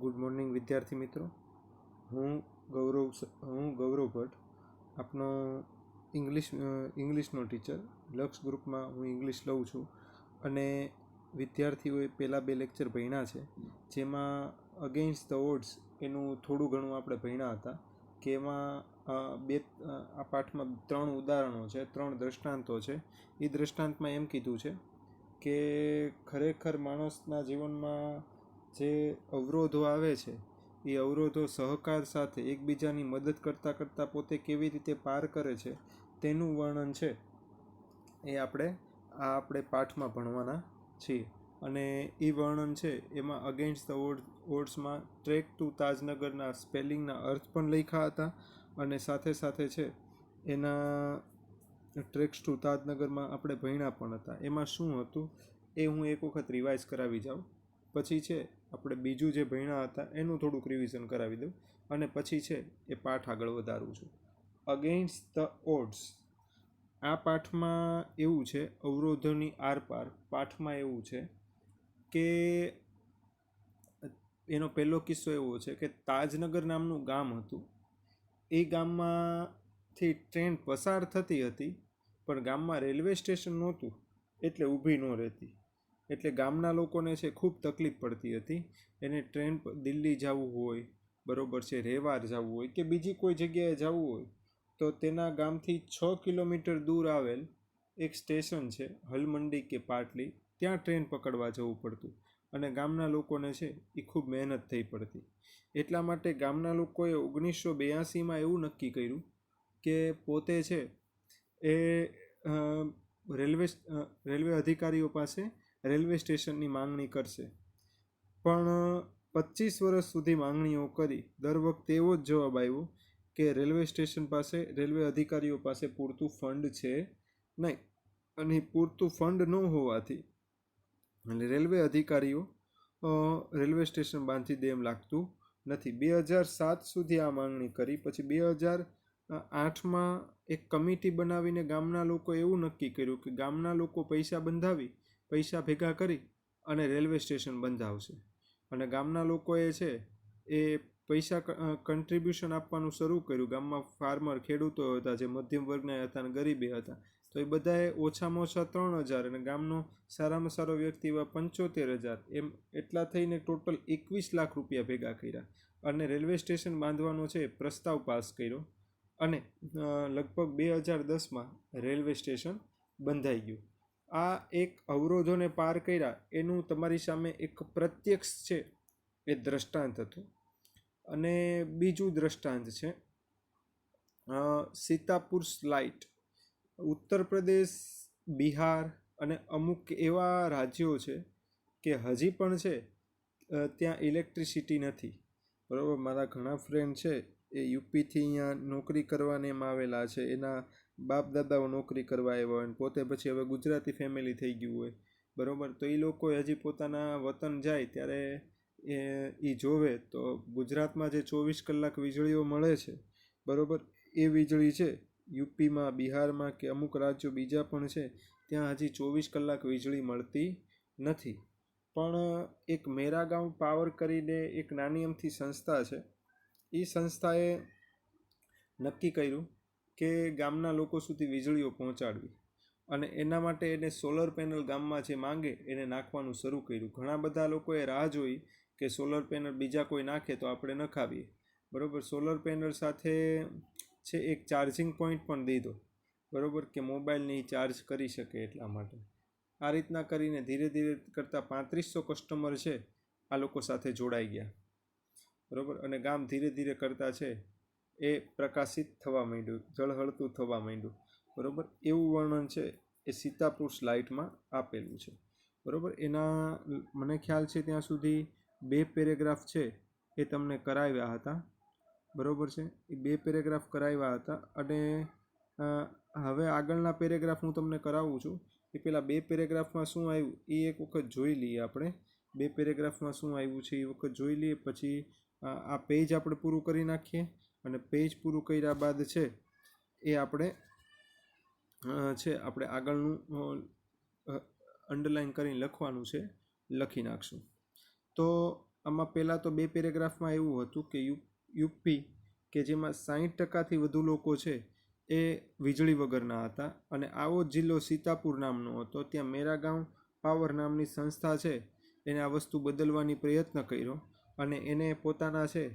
Good morning વિદ્યાર્થી મિત્રો. હું ગૌરવ ભટ્ટ આપનો ઇંગ્લિશનો ટીચર. લક્ષ ગ્રુપમાં હું ઇંગ્લિશ લઉં છું અને વિદ્યાર્થીઓએ પહેલાં 2 લેક્ચર ભણ્યા છે, જેમાં અગેન્સ્ટ ધ ઓડ્સ એનું થોડું ઘણું આપણે ભણ્યા હતા કે એમાં આ પાઠમાં 3 ઉદાહરણો છે, 3 દ્રષ્ટાંતો છે. એ દ્રષ્ટાંતમાં એમ કીધું છે કે ખરેખર માણસના જીવનમાં જે અવરોધો આવે છે એ અવરોધો સહકાર સાથે એકબીજાની મદદ કરતાં કરતાં પોતે કેવી રીતે પાર કરે છે તેનું વર્ણન છે એ આપણે પાઠમાં ભણવાના છીએ. અને એ વર્ણન છે એમાં અગેન્સ્ટ ધ ઓડ્સમાં ટ્રેક ટુ તાજનગરના સ્પેલિંગના અર્થ પણ લખ્યા હતા અને સાથે સાથે છે એના ટ્રેક્સ ટુ તાજનગરમાં આપણે ભણ્યા પણ હતા. એમાં શું હતું એ હું એક વખત રિવાઇઝ કરાવી જાઉં, પછી છે આપણે બીજું જે ભણ્યા હતા એનું થોડુંક રિવિઝન કરાવી દઉં અને પછી છે એ પાઠ આગળ વધારું છું. અગેન્સ્ટ ધ ઓડ્સ આ પાઠમાં એવું છે, અવરોધોની આરપાર પાઠમાં એવું છે કે એનો પહેલો કિસ્સો એવો છે કે તાજનગર નામનું ગામ હતું. એ ગામમાંથી ટ્રેન પસાર થતી હતી પણ ગામમાં રેલવે સ્ટેશન નહોતું એટલે ઊભી ન રહેતી, એટલે ગામના લોકોને છે ખૂબ તકલીફ પડતી હતી. એને ટ્રેન દિલ્હી જવું હોય, બરાબર છે, રેવાર જવું હોય કે બીજી કોઈ જગ્યાએ જવું હોય તો તેના ગામથી 6 કિલોમીટર દૂર આવેલ એક સ્ટેશન છે હલમંડી કે પાટલી, ત્યાં ટ્રેન પકડવા જવું પડતું અને ગામના લોકોને છે એ ખૂબ મહેનત થઈ પડતી. એટલા માટે ગામના લોકોએ 1982માં એવું નક્કી કર્યું કે પોતે છે એ રેલવે અધિકારીઓ પાસે રેલવે સ્ટેશનની માંગણી કરશે. પણ 25 વર્ષ સુધી માંગણીઓ કરી, દર વખતે એવો જ જવાબ આવ્યો કે રેલવે સ્ટેશન પાસે, રેલવે અધિકારીઓ પાસે પૂરતું ફંડ છે નહીં, અને પૂરતું ફંડ ન હોવાથી અને રેલવે અધિકારીઓ રેલવે સ્ટેશન બાંધી દે એમ લાગતું નથી. 2007 સુધી આ માંગણી કરી. પછી 2008માં એક કમિટી બનાવીને ગામના લોકો એવું નક્કી કર્યું કે ગામના લોકો પૈસા ભેગા કરી અને રેલવે સ્ટેશન બંધાવશે. અને ગામના લોકોએ છે એ પૈસા કન્ટ્રીબ્યુશન આપવાનું શરૂ કર્યું. ગામમાં ફાર્મર, ખેડૂતો હતા જે મધ્યમ વર્ગના હતા અને ગરીબી હતા, તો એ બધાએ ઓછામાં ઓછા 3000 અને ગામનો સારામાં સારો વ્યક્તિ એવા 75000, એમ એટલા થઈને ટોટલ 21 લાખ રૂપિયા ભેગા કર્યા અને રેલવે સ્ટેશન બાંધવાનો છે પ્રસ્તાવ પાસ કર્યો અને લગભગ 2010માં રેલવે સ્ટેશન બંધાઈ ગયું. આ એક અવરોધોને પાર કર્યા એનું તમારી સામે એક પ્રત્યક્ષ છે એ દ્રષ્ટાંત હતું. અને બીજું દ્રષ્ટાંત છે સીતાપુર સ્લાઇટ. ઉત્તર પ્રદેશ, બિહાર અને અમુક એવા રાજ્યો છે કે હજી પણ છે ત્યાં ઇલેક્ટ્રિસિટી નથી, બરાબર. મારા ઘણા ફ્રેન્ડ છે એ યુપીથી અહીંયા નોકરી કરવાને એમ આવેલા છે, એના બાપ દાદાઓ નોકરી કરવા આવ્યા હોય અને પોતે પછી હવે ગુજરાતી ફેમિલી થઈ ગયું હોય, બરાબર. તો એ લોકો હજી પોતાના વતન જાય ત્યારે એ જોવે તો ગુજરાતમાં જે 24 કલાક વીજળીઓ મળે છે, બરાબર, એ વીજળી છે યુપીમાં, બિહારમાં કે અમુક રાજ્યો બીજા પણ છે ત્યાં હજી 24 કલાક વીજળી મળતી નથી. પણ એક મેરા ગાંવ પાવર કરીને એક નાની અમથી સંસ્થા છે, એ સંસ્થાએ નક્કી કર્યું કે ગામના લોકો સુધી વીજળીઓ પહોંચાડવી અને એના માટે એને સોલર પેનલ ગામમાં જે માંગે એને નાખવાનું શરૂ કર્યું. ઘણા બધા લોકોએ રાહ જોઈ કે સોલર પેનલ બીજા કોઈ નાખે તો આપણે નખાવીએ, બરાબર. સોલર પેનલ સાથે છે એક ચાર્જિંગ પોઈન્ટ પણ દીધો, બરાબર, કે મોબાઈલને ચાર્જ કરી શકે એટલા માટે. આ રીતના કરીને ધીરે ધીરે કરતાં 3500 કસ્ટમર છે આ લોકો સાથે જોડાઈ ગયા, બરાબર. અને ગામ ધીરે ધીરે કરતાં છે એ પ્રકાશિત થવા માંડ્યું, ઝળહળતું થવા માંડ્યું, બરાબર. એવું વર્ણન છે એ સીતાપુર સ્લાઇડમાં આપેલું છે, બરાબર. એના મને ખ્યાલ છે ત્યાં સુધી 2 પેરેગ્રાફ છે એ તમને કરાવ્યા હતા, બરાબર છે. એ 2 પેરેગ્રાફ કરાવ્યા હતા અને હવે આગળના પેરેગ્રાફ હું તમને કરાવું છું. એ પહેલાં 2 પેરેગ્રાફમાં શું આવ્યું એ એક વખત જોઈ લઈએ આપણે. 2 પેરેગ્રાફમાં શું આવ્યું છે એ વખત જોઈ લઈએ, પછી આ પેજ આપણે પૂરું કરી નાખીએ અને પેજ પૂરું કર્યા બાદ છે એ આપણે આગળનું અંડરલાઈન કરીને લખવાનું છે, લખી નાખશું. તો આમાં પહેલાં તો 2 પેરેગ્રાફમાં એવું હતું કે યુપી કે જેમાં 60%થી વધુ લોકો છે એ વીજળી વગરના હતા, અને આવો જિલ્લો સીતાપુર નામનો હતો. ત્યાં મેરાગાંવ પાવર નામની સંસ્થા છે એને આ વસ્તુ બદલવાની પ્રયત્ન કર્યો, અને એને પોતાના છે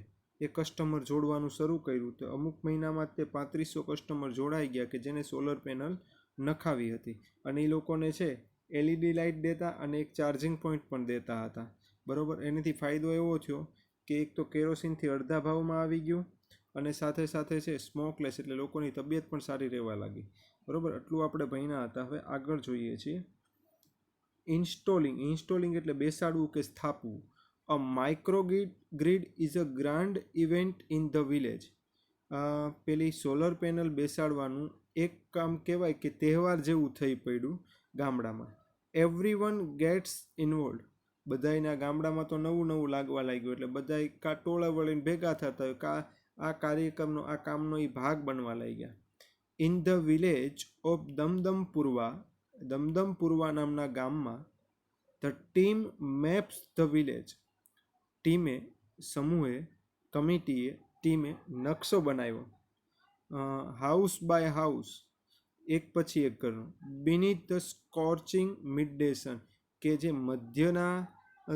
એ કસ્ટમર જોડવાનું શરૂ કર્યું. તો અમુક મહિનામાં તે 3500 કસ્ટમર જોડાઈ ગયા કે જેને સોલર પેનલ નખાવી હતી, અને એ લોકોને છે એલઈડી લાઇટ દેતા અને એક ચાર્જિંગ પોઈન્ટ પણ દેતા હતા. બરાબર. એનાથી ફાયદો એવો થયો કે એક તો કેરોસીનથી અડધા ભાવમાં આવી ગયું, અને સાથે સાથે છે સ્મોકલેસ, એટલે લોકોની તબિયત પણ સારી રહેવા લાગી. બરાબર. આટલું આપણે ભણ્યા હતા. હવે આગળ જોઈએ છીએ ઇન્સ્ટોલિંગ એટલે બેસાડવું કે સ્થાપવું. A microgrid is a grand event in the village. પેલી સોલર પેનલ બેસાડવાનું એક કામ કહેવાય કે તહેવાર જેવું થઈ પડ્યું ગામડામાં. Everyone gates involve. બધાયના ગામડામાં તો નવું લાગવા લાગ્યું, એટલે બધાય કા ટોળા વળીને ભેગા થતા હોય, કા આ કાર્યક્રમનો આ કામનો એ ભાગ બનવા લાગ્યા. ઇન ધ વિલેજ ઓફ દમદમપુરવા નામના ગામમાં the team maps the village. ટીમે નકશો બનાવ્યો, હાઉસ બાય હાઉસ, એક પછી એક ઘરનો. બીનીથ ધ સ્કોર્ચિંગ મિડ ડે સન, કે જે મધ્યના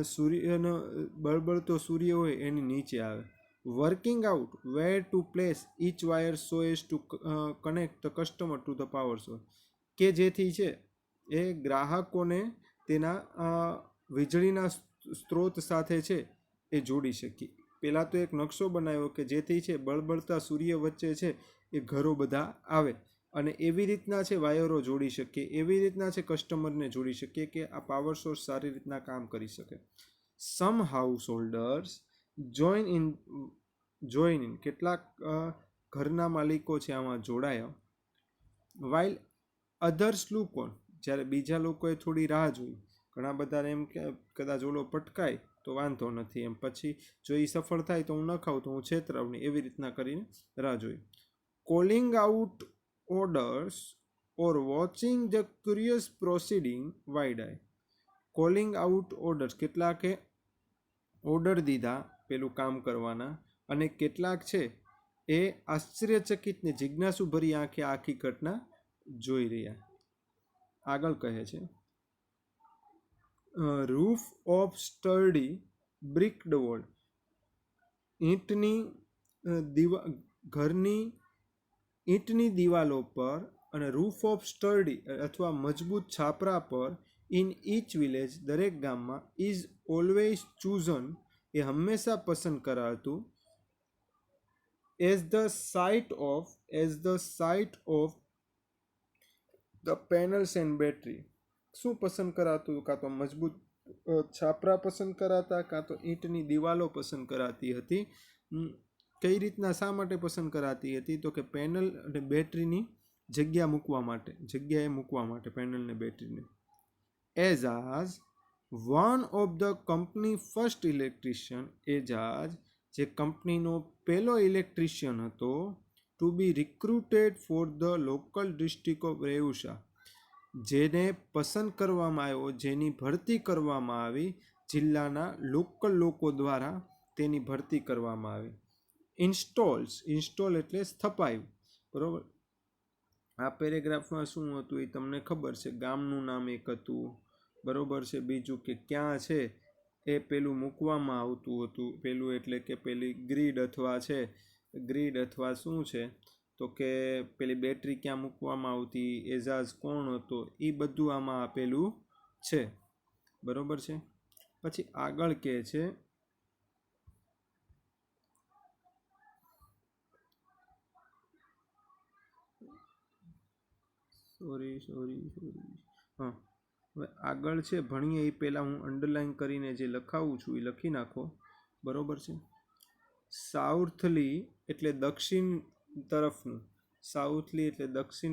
સૂર્યનો બળબળતો સૂર્ય હોય એની નીચે આવે. Working out where to place each wire so as to connect the customer to the power source, કે જેથી છે એ ગ્રાહકોને તેના વીજળીના સ્ત્રોત સાથે છે એ જોડી શકીએ. પહેલાં તો એક નકશો બનાવ્યો કે જેથી છે બળબળતા સૂર્ય વચ્ચે છે એ ઘરો બધા આવે, અને એવી રીતના છે વાયરો જોડી શકીએ, એવી રીતના છે કસ્ટમરને જોડી શકીએ કે આ પાવર સોર્સ સારી રીતના કામ કરી શકે. સમ હાઉસ હોલ્ડર્સ જોઈન ઇન, કેટલાક ઘરના માલિકો છે આમાં જોડાયા. વાઇલ અધર્સ લુક ઓન, જ્યારે બીજા લોકોએ થોડી રાહ જોઈ. ઘણા બધાને એમ કે કદાચ ઓલો પટકાય તો વાંધો નથી, એમ પછી જો એ સફળ થાય તો હું ન ખાઉં તો હું છેતરાવની, એવી રીતના કરીને રાહ જોઈ. Calling out orders or watching the curious proceeding wide eye. Calling out orders, કેટલાકે ઓર્ડર દીધા પેલું કામ કરવાના, અને કેટલાક છે એ આશ્ચર્યચકિત ને જિજ્ઞાસુભરી આંખે આખી ઘટના જોઈ રહ્યા. આગળ કહે છે રૂફ ઓફ સ્ટર્ડી બ્રિક્ડ વોલ. ઘરની ઈંટની દિવાલો પર અને રૂફ ઓફ સ્ટર્ડી અથવા મજબૂત છાપરા પર ઇન ઈચ વિલેજ, દરેક ગામમાં, ઇઝ ઓલવેઝ ચૂઝન, એ હંમેશા પસંદ કરાતું, as the site of the panels and battery. શું પસંદ કરાતું? કાં તો મજબૂત છાપરા પસંદ કરાતા, કાં તો ઈંટની દિવાલો પસંદ કરાતી હતી. કઈ રીતના, શા માટે પસંદ કરાતી હતી? તો કે પેનલ અને બેટરીની જગ્યાએ મૂકવા માટે પેનલ ને બેટરીને. As one of the company first electrician, જે કંપનીનો પહેલો ઇલેક્ટ્રિશિયન હતો, to be recruited for the local district of રેઉસા, જેને પસંદ કરવામાં આવ્યો, જેની ભરતી કરવામાં આવી જિલ્લાના લોકલ લોકો દ્વારા, તેની ભરતી કરવામાં આવી. ઇન્સ્ટોલ એટલે સ્થપાયું. બરાબર. આ પેરેગ્રાફમાં શું હતું એ તમને ખબર છે. ગામનું નામ એક હતું, બરાબર છે. બીજું કે ક્યાં છે એ પેલું મૂકવામાં આવતું હતું, પેલું એટલે કે પેલી ગ્રીડ અથવા શું છે તો કે પેલી બેટરી ક્યાં મૂકવામાં આવતી, એજાજ કોણ હતો, એ બધું આમાં આપેલું છે. બરાબર છે. પછી આગળ કહે છે હવે આગળ છે ભણીએ એ પહેલાં હું અંડરલાઈન કરીને જે લખાવું છું એ લખી નાખો. બરાબર છે. સાઉથલી એટલે દક્ષિણ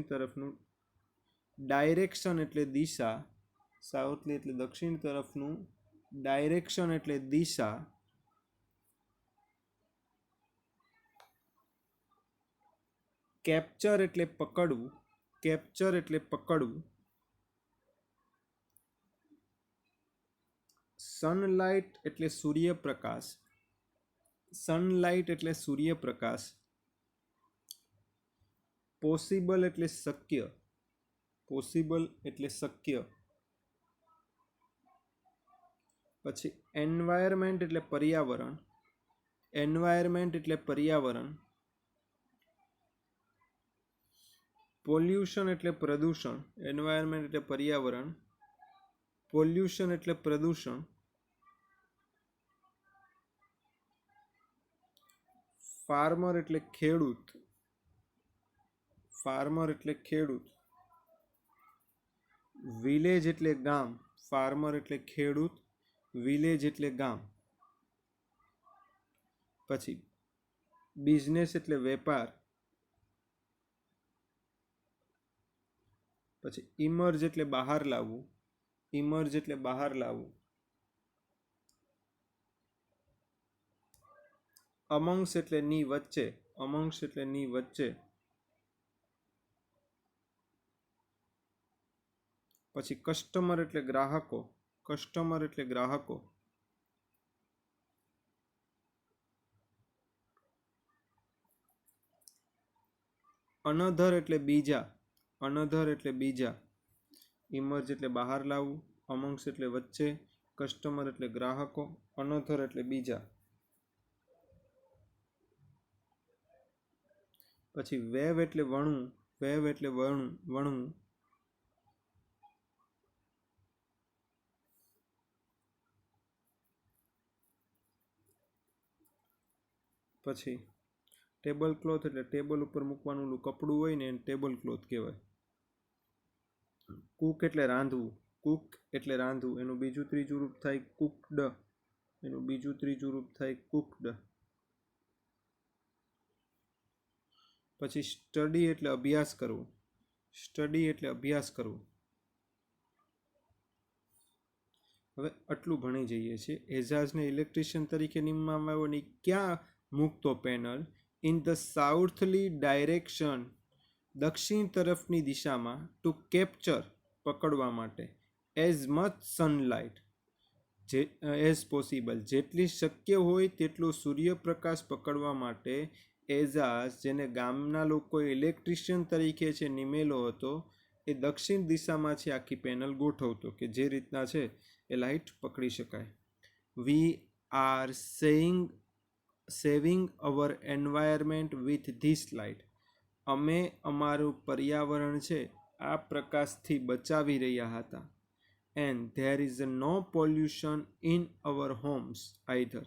તરફનું, ડાયરેક્શન એટલે દિશા, સાઉથલી એટલે દક્ષિણ તરફનું, ડાયરેક્શન એટલે દિશા, કેપ્ચર એટલે પકડવું, સનલાઇટ એટલે સૂર્યપ્રકાશ. સનલાઇટ એટલે સૂર્યપ્રકાશ. પોસિબલ એટલે શક્ય. પોસિબલ એટલે શક્ય. પછી એન્વાયરમેન્ટ એટલે પર્યાવરણ. એન્વાયરમેન્ટ એટલે પર્યાવરણ. પોલ્યુશન એટલે પ્રદૂષણ. એન્વાયરમેન્ટ એટલે પર્યાવરણ. પોલ્યુશન એટલે પ્રદૂષણ. ફાર્મર એટલે ખેડૂત. ફાર્મર એટલે ખેડૂત. વિલેજ એટલે ગામ. ફાર્મર એટલે ખેડૂત. વિલેજ એટલે ગામ. પછી બિઝનેસ એટલે વેપાર. પછી ઇમર્જ એટલે બહાર લાવવું. ઇમર્જ એટલે બહાર લાવવું. અમંગ્સ એટલે ની વચ્ચે. અમંગ્સ એટલે ની વચ્ચે. પછી કસ્ટમર એટલે ગ્રાહકો. કસ્ટમર એટલે ગ્રાહકો. અનધર એટલે બીજા. અનધર એટલે બીજા. ઇમર્જ એટલે બહાર લાવવું. અમંગ્સ એટલે વચ્ચે. કસ્ટમર એટલે ગ્રાહકો. અનધર એટલે બીજા. પછી વેવ એટલે વણવું. વેવ એટલે વણવું. પછી ટેબલ ક્લોથ એટલે ટેબલ ઉપર મૂકવાનું કપડું હોય ને એને ટેબલ ક્લોથ કહેવાય. કુક એટલે રાંધવું. કુક એટલે રાંધવું. એનું બીજું ત્રીજું રૂપ થાય કુકડ. એનું બીજું ત્રીજું રૂપ થાય કુકડ. પછી સ્ટડી એટલે અભ્યાસ કરવો. સ્ટડી એટલે અભ્યાસ કરવો. હવે આટલું ભણી જઈએ છીએ. એઝાઝને ઇલેક્ટ્રિશિયન તરીકે નિમવામાં આવ્યો ને ક્યાં મૂકતો panel? In the southly direction. દક્ષિણ તરફની દિશામાં. ટુ કેપ્ચર પકડવા માટે. As much sunlight as possible. જેટલી શક્ય હોય તેટલો સૂર્યપ્રકાશ પકડવા માટે એઝાઝ, જેને ગામના લોકોએ ઇલેક્ટ્રિશિયન તરીકે છે નિમેલો હતો, એ દક્ષિણ દિશામાં છે આખી પેનલ ગોઠવતો કે જે રીતના છે એ લાઇટ પકડી શકાય. We are saving our environment with this light. અમે અમારું પર્યાવરણ છે આ પ્રકાશથી બચાવી રહ્યા હતા. And there is no pollution in our homes either.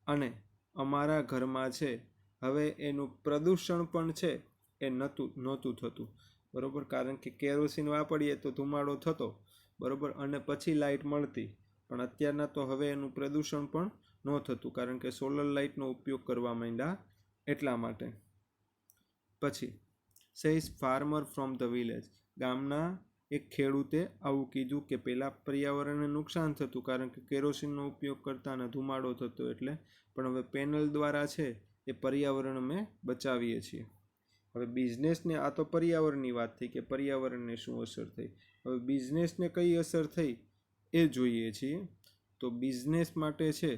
અને અમારા ઘરમાં છે હવે એનું પ્રદૂષણ પણ છે એ નહોતું થતું. બરાબર, કારણ કે કેરોસીન વાપરીએ તો ધુમાડો થતો. બરાબર, અને પછી લાઇટ મળતી. પણ અત્યારના તો હવે એનું પ્રદૂષણ પણ ન થતું, કારણ કે સોલર લાઇટનો ઉપયોગ કરવા માંડ્યા એટલા માટે. પછી says farmer from the village. ગામના એક ખેડૂતે આવું કીધું કે પહેલાં પર્યાવરણને નુકસાન થતું કારણ કે કેરોસીનનો ઉપયોગ કરતા અને ધુમાડો થતો એટલે, પણ હવે પેનલ દ્વારા છે એ પર્યાવરણ અમે બચાવીએ છીએ. હવે બિઝનેસને, આ તો પર્યાવરણની વાત થઈ કે પર્યાવરણને શું અસર થઈ. હવે બિઝનેસને કઈ અસર થઈ એ જોઈએ છીએ. તો બિઝનેસ માટે છે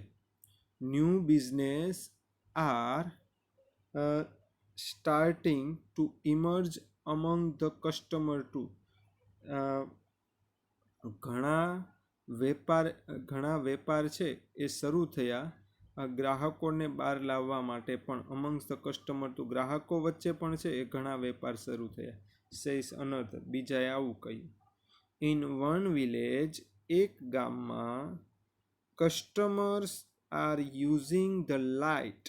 new business are starting to emerge among the customer too. ઘણા વેપાર છે એ શરૂ થયા ગ્રાહકોને બહાર લાવવા માટે પણ. અમંગ્સ ધ કસ્ટમર ટુ, ગ્રાહકો વચ્ચે પણ છે એ ઘણા વેપાર શરૂ થયા. સેઝ અનધર, બીજાએ આવું કહ્યું. ઇન વન વિલેજ, એક ગામમાં, customers are using the light.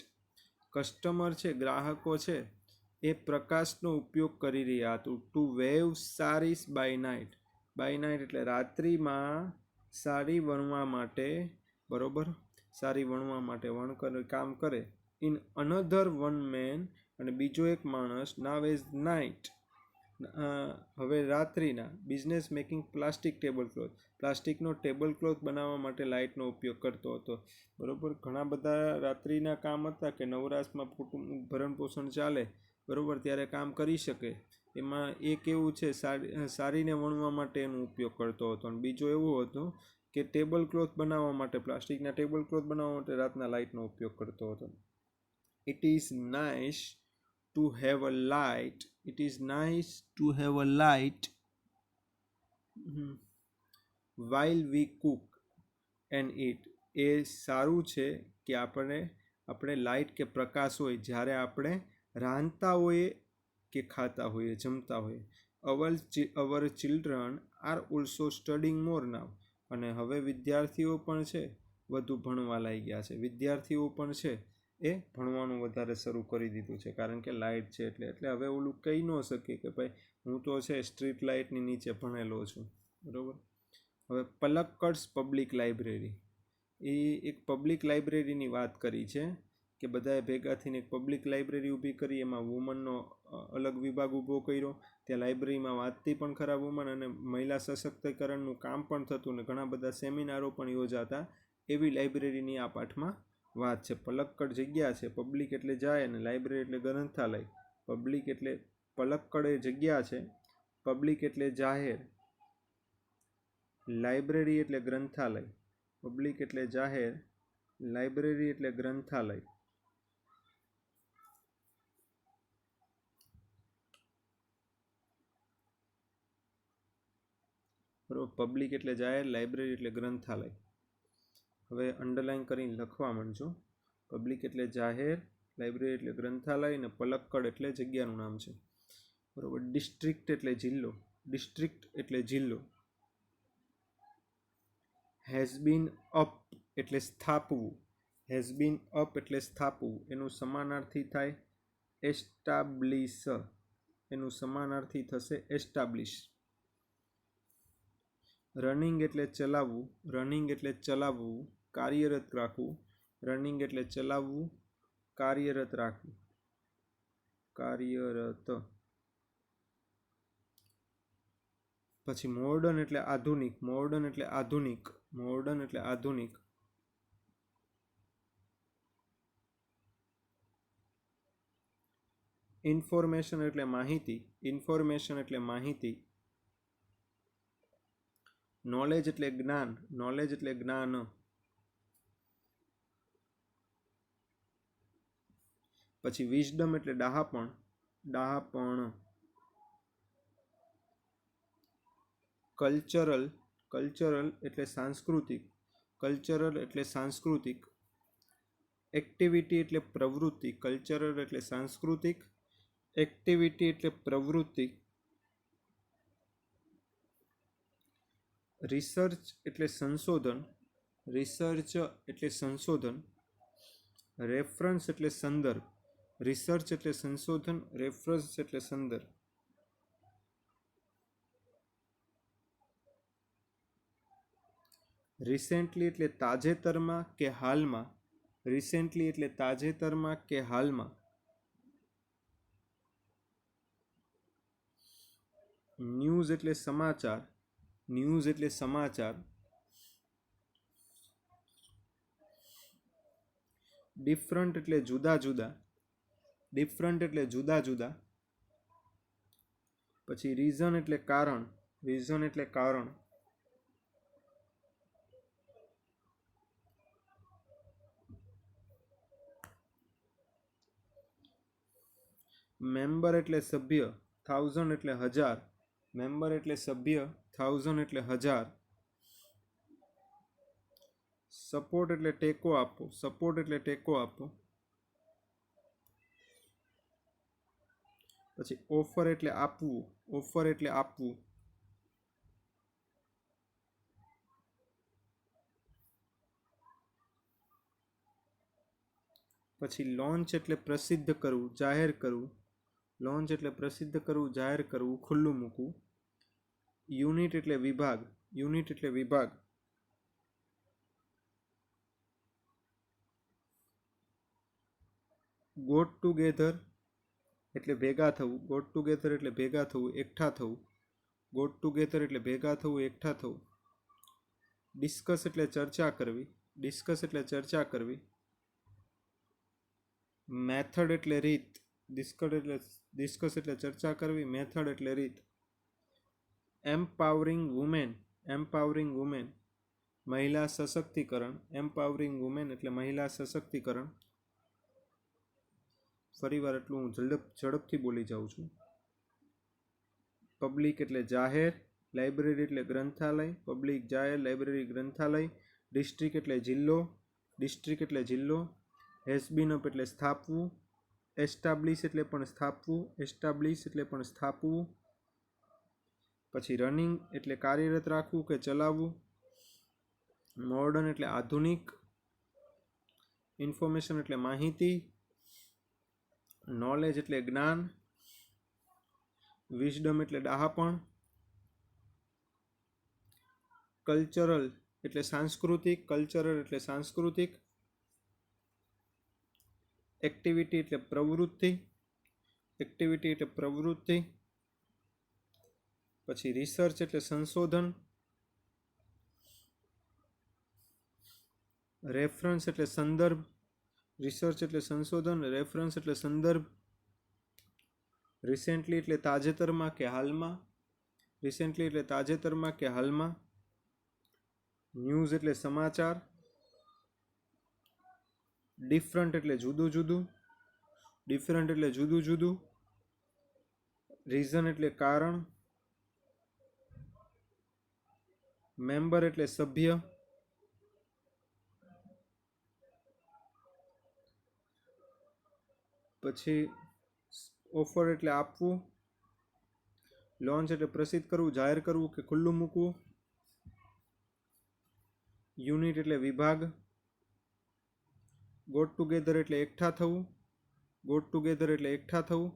Customer છે, ગ્રાહકો છે, એ પ્રકાશનો ઉપયોગ કરી રહ્યા હતું. To weave saris by night. By night એટલે રાત્રિમાં સાડી વણવા માટે. બરોબર, સારી વણવા માટે કામ કરે. ઇન અનધર વન મેન, અને બીજો એક માણસ, નાવ એઝ નાઇટ, હવે રાત્રિના, business making plastic table cloth. પ્લાસ્ટિકનો ટેબલ ક્લોથ બનાવવા માટે લાઇટનો ઉપયોગ કરતો હતો. બરાબર, ઘણા બધા રાત્રિના કામ હતા કે નવરાશમાં કુટુંબ ભરણ પોષણ ચાલે, બરાબર, ત્યારે કામ કરી શકે. એમાં એક એવું છે સાડીને વણવા માટે એનો ઉપયોગ કરતો હતો, અને બીજો એવો હતો કે ટેબલ ક્લોથ બનાવવા માટે, પ્લાસ્ટિકના ટેબલ ક્લોથ બનાવવા માટે રાતના લાઇટનો ઉપયોગ કરતો હતો. It is nice to have a light, it is nice to have a light while we cook and eat. એ સારું છે કે આપણે લાઇટ કે પ્રકાશ હોય જ્યારે આપણે રાંધતા હોઈએ કે ખાતા હોઈએ, જમતા હોઈએ. અવર ચિલ્ડ્રન આર ઓલ્સો સ્ટડિંગ મોર નાવ. અને હવે વિદ્યાર્થીઓ પણ છે વધુ ભણવા લાગી ગયા છે. વિદ્યાર્થીઓ પણ છે એ ભણવાનું વધારે શરૂ કરી દીધું છે, કારણ કે લાઇટ છે એટલે હવે ઓલું કહી ન શકે કે ભાઈ હું તો છે સ્ટ્રીટ લાઇટની નીચે ભણેલો છું. બરાબર. હવે પલક્કડ્સ પબ્લિક લાઇબ્રેરી, એ એક પબ્લિક લાઇબ્રેરીની વાત કરી છે કે બધાએ ભેગા થઈને એક પબ્લિક લાઇબ્રેરી ઊભી કરી. એમાં વુમનનો અલગ વિભાગ ઊભો કર્યો. ત્યાં લાઇબ્રેરીમાં વાંચતી પણ ખરા વુમન, અને મહિલા સશક્તિકરણનું કામ પણ થતું, ને ઘણા બધા સેમિનારો પણ યોજાતા. એવી લાઇબ્રેરીની આ પાઠમાં વાત છે. પલક્કડ જગ્યા છે, પબ્લિક એટલે જાય, અને લાઇબ્રેરી એટલે ગ્રંથાલય. પબ્લિક એટલે પલક્કડ એ જગ્યા છે, પબ્લિક એટલે જાહેર, લાઇબ્રેરી એટલે ગ્રંથાલય. પબ્લિક એટલે જાહેર, લાઇબ્રેરી એટલે ગ્રંથાલય. બરોબર. પબ્લિક એટલે જાહેર, લાઇબ્રેરી એટલે ગ્રંથાલય. હવે અંડરલાઈન કરીને લખવા માંડજો. પબ્લિક એટલે જાહેર, લાઇબ્રેરી એટલે ગ્રંથાલય, અને પલક્કડ એટલે જગ્યાનું નામ છે. બરોબર. ડિસ્ટ્રિક્ટ એટલે જિલ્લો, ડિસ્ટ્રિક્ટ એટલે જિલ્લો. હેઝ બીન અપ એટલે સ્થાપવું, હેઝ બીન અપ એટલે સ્થાપવું. એનું સમાનાર્થી થાય એસ્ટાબ્લિશ, એનું સમાનાર્થી થશે એસ્ટાબ્લિશ. રનિંગ એટલે ચલાવવું, રનિંગ એટલે ચલાવવું, કાર્યરત રાખવું. રનિંગ એટલે ચલાવવું, કાર્યરત રાખવું, કાર્યરત. પછી મોર્ડન એટલે આધુનિક, મોર્ડન એટલે આધુનિક, મોર્ડન એટલે આધુનિક. ઇન્ફોર્મેશન એટલે માહિતી, ઇન્ફોર્મેશન એટલે માહિતી. નોલેજ એટલે જ્ઞાન, નોલેજ એટલે જ્ઞાન. પછી વિઝડમ એટલે ડહાપણ, ડહાપણ. કલ્ચરલ, કલ્ચરલ એટલે સાંસ્કૃતિક, કલ્ચરલ એટલે સાંસ્કૃતિક. એક્ટિવિટી એટલે પ્રવૃત્તિ, કલ્ચરલ એટલે સાંસ્કૃતિક, એક્ટિવિટી એટલે પ્રવૃત્તિ. રિસર્ચ એટલે સંશોધન, રિસર્ચ એટલે સંશોધન. રેફરન્સ એટલે સંદર્ભ, રિસર્ચ એટલે સંશોધન, રેફરન્સ એટલે સંદર્ભ. રિસેન્ટલી એટલે તાજેતરમાં કે હાલમાં, રિસેન્ટલી એટલે તાજેતરમાં કે હાલમાં. ન્યૂઝ એટલે સમાચાર, ન્યૂઝ એટલે સમાચાર. ડિફરન્ટ એટલે જુદા જુદા, ડિફરન્ટ એટલે જુદા જુદા. પછી રીઝન એટલે કારણ, રીઝન એટલે કારણ. મેમ્બર એટલે સભ્ય, 1000 એટલે 1000, મેમ્બર એટલે સભ્ય, 1000 એટલે 1000. સપોર્ટ એટલે ટેકો આપો, સપોર્ટ એટલે ટેકો આપો. પછી ઓફર એટલે આપવું, ઓફર એટલે આપવું. પછી લોન્ચ એટલે પ્રસિદ્ધ કરવું, જાહેર કરવું. લોન્ચ એટલે પ્રસિદ્ધ કરવું, જાહેર કરવું, ખુલ્લું મૂકવું. યુનિટ એટલે વિભાગ, યુનિટ એટલે વિભાગ. ગોટ ટુગેધર એટલે ભેગા થવું, ગોટ ટુગેધર એટલે ભેગા થવું, એકઠા થવું. ગોટ ટુગેધર એટલે ભેગા થવું, એકઠા થવું. ડિસ્કસ એટલે ચર્ચા કરવી, ડિસ્કસ એટલે ચર્ચા કરવી. મેથડ એટલે રીત, ડિસ્કસ એટલે ચર્ચા કરવી, મેથડ એટલે રીત. એમ્પાવરિંગ વુમેન, એમ્પાવરિંગ વુમેન, મહિલા સશક્તિકરણ, એમ્પાવરિંગ વુમેન એટલે મહિલા સશક્તિકરણ. ફરીવાર એટલું હું ઝડપથી બોલી જાઉં છું. પબ્લિક એટલે જાહેર, લાઇબ્રેરી એટલે ગ્રંથાલય, પબ્લિક જાહેર લાઇબ્રેરી ગ્રંથાલય. ડિસ્ટ્રિક્ટ એટલે જિલ્લો, ડિસ્ટ્રિક્ટ એટલે જિલ્લો. હેઝ બીન અપ એટલે સ્થાપવું, એસ્ટાબ્લિશ એટલે પણ સ્થાપવું, એસ્ટાબ્લિશ એટલે પણ સ્થાપવું. પછી રનિંગ એટલે કાર્યરત રાખવું કે ચલાવવું. મોડર્ન એટલે આધુનિક. ઇન્ફોર્મેશન એટલે માહિતી. નોલેજ એટલે જ્ઞાન. વિઝડમ એટલે ડહાપણ. કલ્ચરલ એટલે સાંસ્કૃતિક, કલ્ચરલ એટલે સાંસ્કૃતિક. એક્ટિવિટી એટલે પ્રવૃત્તિ, એક્ટિવિટી એટલે પ્રવૃત્તિ. પછી રિસર્ચ એટલે સંશોધન. રેફરન્સ એટલે સંદર્ભ, રિસર્ચ એટલે સંશોધન, રેફરન્સ એટલે સંદર્ભ. રિસેન્ટલી એટલે તાજેતરમાં કે હાલમાં, રિસેન્ટલી એટલે તાજેતરમાં કે હાલમાં. ન્યૂઝ એટલે સમાચાર. ડિફરન્ટ એટલે જુદું જુદું, ડિફરન્ટ એટલે જુદું જુદું. રીઝન એટલે કારણ. મેમ્બર એટલે સભ્ય. પછી ઓફર એટલે આપવું. લોન્ચ એટલે પ્રસિદ્ધ કરવું, જાહેર કરવું કે ખુલ્લું મૂકવું. યુનિટ એટલે વિભાગ. ગોટ ટુગેધર એટલે એકઠા થવું, ગોટ ટુગેધર એટલે એકઠા થવું.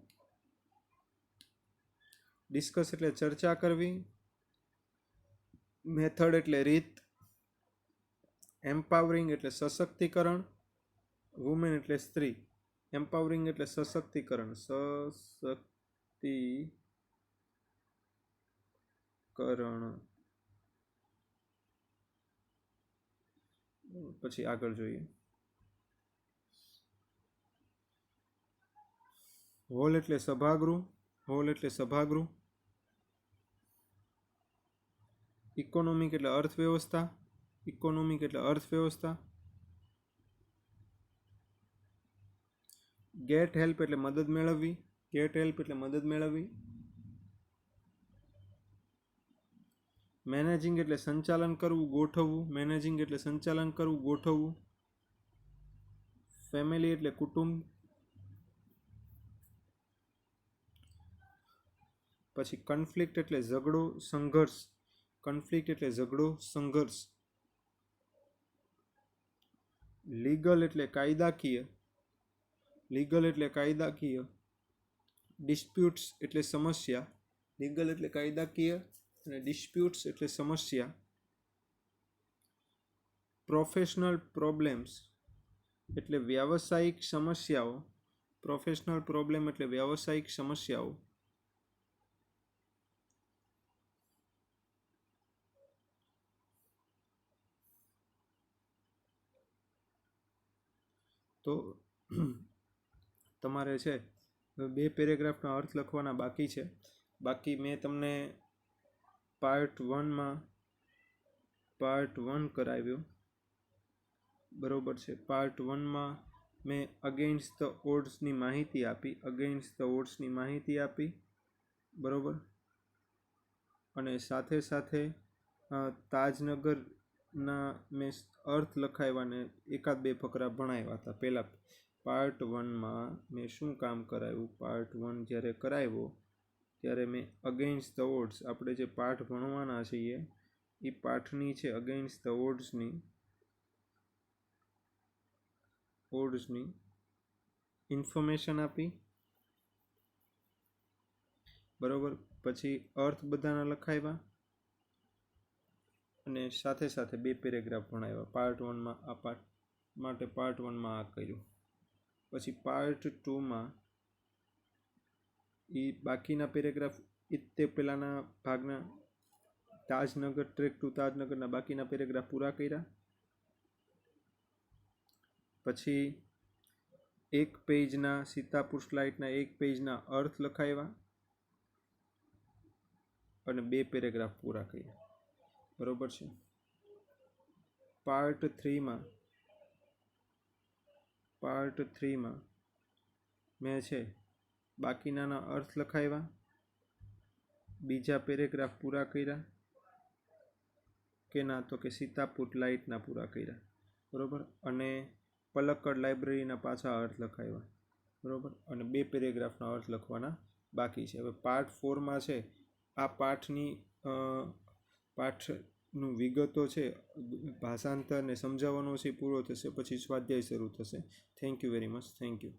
ડિસ્કસ એટલે ચર્ચા કરવી. મેથડ એટલે રીત. એમ્પાવરિંગ એટલે સશક્તિકરણ. વુમેન એટલે સ્ત્રી. એમ્પાવરિંગ એટલે સશક્તિકરણ, સશક્તિકરણ. પછી આગળ જોઈએ. હોલ એટલે સભાગૃહ, હોલ એટલે સભાગૃહ. ઇકોનોમિક એટલે અર્થવ્યવસ્થા, ઇકોનોમિક એટલે અર્થવ્યવસ્થા. ગેટ હેલ્પ એટલે મદદ મેળવવી, ગેટ હેલ્પ એટલે મદદ મેળવવી. મેનેજિંગ એટલે સંચાલન કરવું, ગોઠવવું, મેનેજિંગ એટલે સંચાલન કરવું, ગોઠવવું. ફેમિલી એટલે કુટુંબ. પછી કન્ફ્લિક્ટ એટલે ઝઘડો, સંઘર્ષ, કન્ફ્લિક્ટ એટલે ઝઘડો, સંઘર્ષ. લીગલ એટલે કાયદાકીય, લીગલ એટલે કાયદાકીય. ડિસ્પ્યુટ્સ એટલે સમસ્યા, લીગલ એટલે કાયદાકીય અને ડિસ્પ્યુટ્સ એટલે સમસ્યા. પ્રોફેશનલ પ્રોબ્લેમ્સ એટલે વ્યાવસાયિક સમસ્યાઓ, પ્રોફેશનલ પ્રોબ્લેમ એટલે વ્યાવસાયિક સમસ્યાઓ. તો તમારે છે બે પેરેગ્રાફના અર્થ લખવાના બાકી છે. બાકી મેં તમને પાર્ટ 1 કરાવ્યો, બરોબર છે. પાર્ટ 1માં મેં અગેન્સ્ટ ધ ઓડ્સની માહિતી આપી, અગેન્સ્ટ ધ ઓડ્સની માહિતી આપી, બરોબર. અને સાથે સાથે તાજનગરના મેં અર્થ લખાવ્યા ને એકાદ બે ફકરા ભણાવ્યા હતા. પહેલાં પાર્ટ 1માં મેં શું કામ કરાવ્યું, પાર્ટ 1 જ્યારે કરાવ્યો ત્યારે મેં અગેન્સ્ટ ધ ઓડ્સ, આપણે જે પાઠ ભણવાના છીએ એ પાઠની છે અગેન્સ્ટ ધ ઓડ્સની ઇન્ફોર્મેશન આપી, બરોબર. પછી અર્થ બધાના લખાવ્યા અને સાથે સાથે બે પેરેગ્રાફ ભણાવ્યા. પાર્ટ 1માં આ પાઠ માટે પાર્ટ 1માં આ કર્યું. પછી પાર્ટ 2માં એ બાકીના પેરેગ્રાફ તે પહેલાંના ભાગના તાજનગર, ટ્રેક ટુ તાજનગરના બાકીના પેરેગ્રાફ પૂરા કર્યા. પછી એક પેજના સીતાપુર સ્લાઇડના એક પેજના અર્થ લખાવ્યા અને બે પેરેગ્રાફ પૂરા કર્યા, બરોબર છે. પાર્ટ થ્રીમાં મેં છે બાકીનાના અર્થ લખાવ્યા, બીજા પેરેગ્રાફ પૂરા કર્યા કે ના, તો કે સીતાપુટ લાઇટના પૂરા કર્યા, બરાબર. અને પલક્કડ લાઇબ્રેરીના પાછા અર્થ લખાવ્યા, બરાબર. અને 2 પેરેગ્રાફના અર્થ લખવાના બાકી છે. હવે પાર્ટ 4માં છે આ પાઠનું વિગતો છે, ભાષાંતરને સમજાવવાનો છે પૂરો થશે, પછી સ્વાધ્યાય શરૂ થશે. Thank you very much. Thank you.